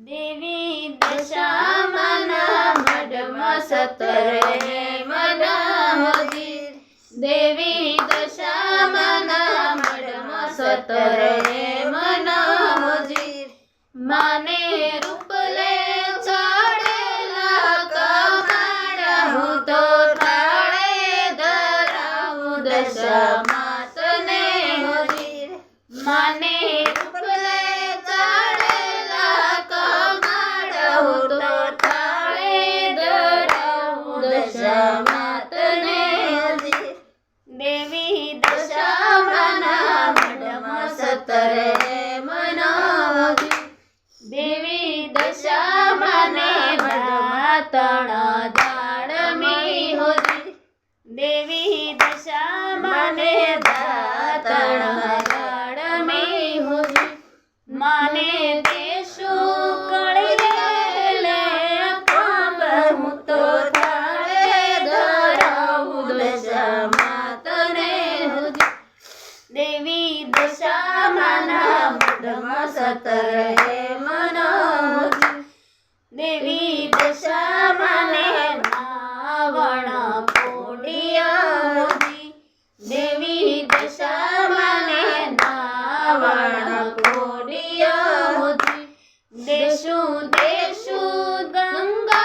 देवी दशामना मडमा सतरे मन होती देवी दशामना मडमा सतरे मन होती माने रूपले चढ़ेला कमाड़ा हूँ तो थाळे धराऊं दशा मातने होती माने रूपले चढ़ेला कमाड़ा हूँ तो थाळे धराऊं दशा मातने होती देवी दशामना मडमा सतरे मन होती देवी दशामने तण दाड़मी होती देवी दशामने तण दाड़मी होती माने देशु कळिले कांबहु तो थाळे धराऊं दशा मातने होती देवी दशामना मडमा सतरे मन होती देवी दशामने नावण पोडिया होती देवी दशामने नावण पोडिया होती देशु देशु गंगा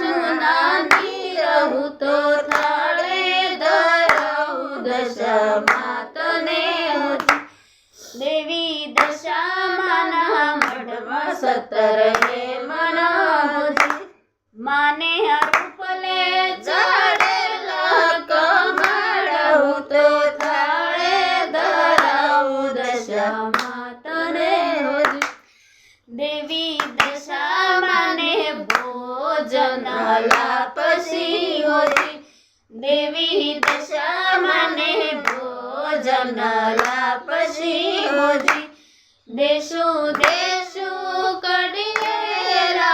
जमुना नीर हूँ तो थाळे धराऊं दशा मातने होती देवी दशामना मडमा सतरे मन होती माने रूपले चढ़ेला कमाड़ा हूँ तो थाळे धराऊं दशा मातने होती देवी दशामने भोजन लापसी होती देवी दशामने भोजन लापसी होती देशु देशु कड़ियेला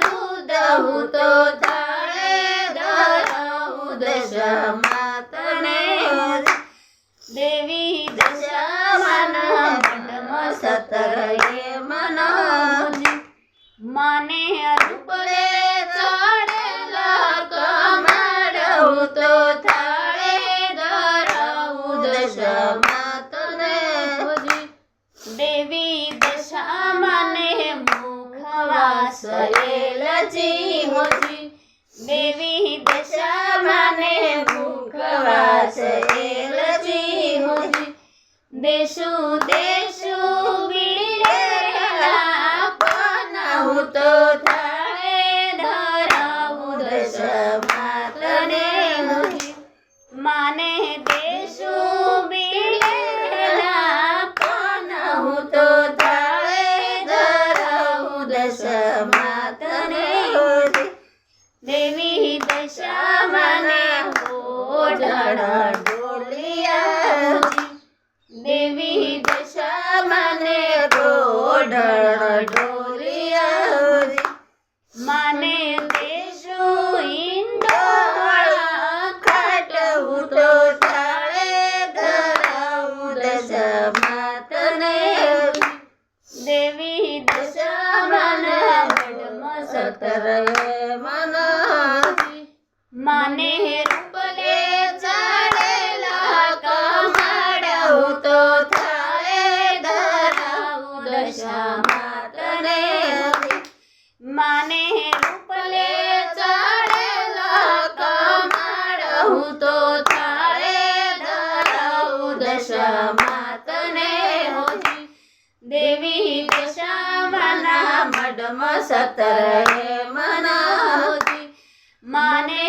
दूध हूँ तो थाळे धराऊं दशा मातने होती देवी दशामना मडमा सतरे मन होती माने रूपले चढ़ेला कमाड़ा हूँ तो थाळे धराऊं दशा मातने होती देवी दशामने मुखवास एलची होती देवी दशामने मुखवास एलची होती देशु देशु विडेला पण हूँ तो थाळे धराऊं दशा मातने होती माने देशु विडेला पण हूँ तो थाळे धराऊं दशा मातने होती देवी दशामने ओढण डोलिया होती देवी दशामने ओढण डोलिया होती माने देशु इंडोळा खाट हूँ तो थाळे धराऊं दशा मातने होती देवी दशामना मडमा सतरे मन होती माने रूपले चढ़ेला कमाड़ा हूँ तो थाळे धराऊं दशा मातने होती माने रूपले चढ़ेला कमाड़ा हूँ तो थाळे धराऊं दशा मातने होती देवी दशामना मडमा सतरे मन होती माने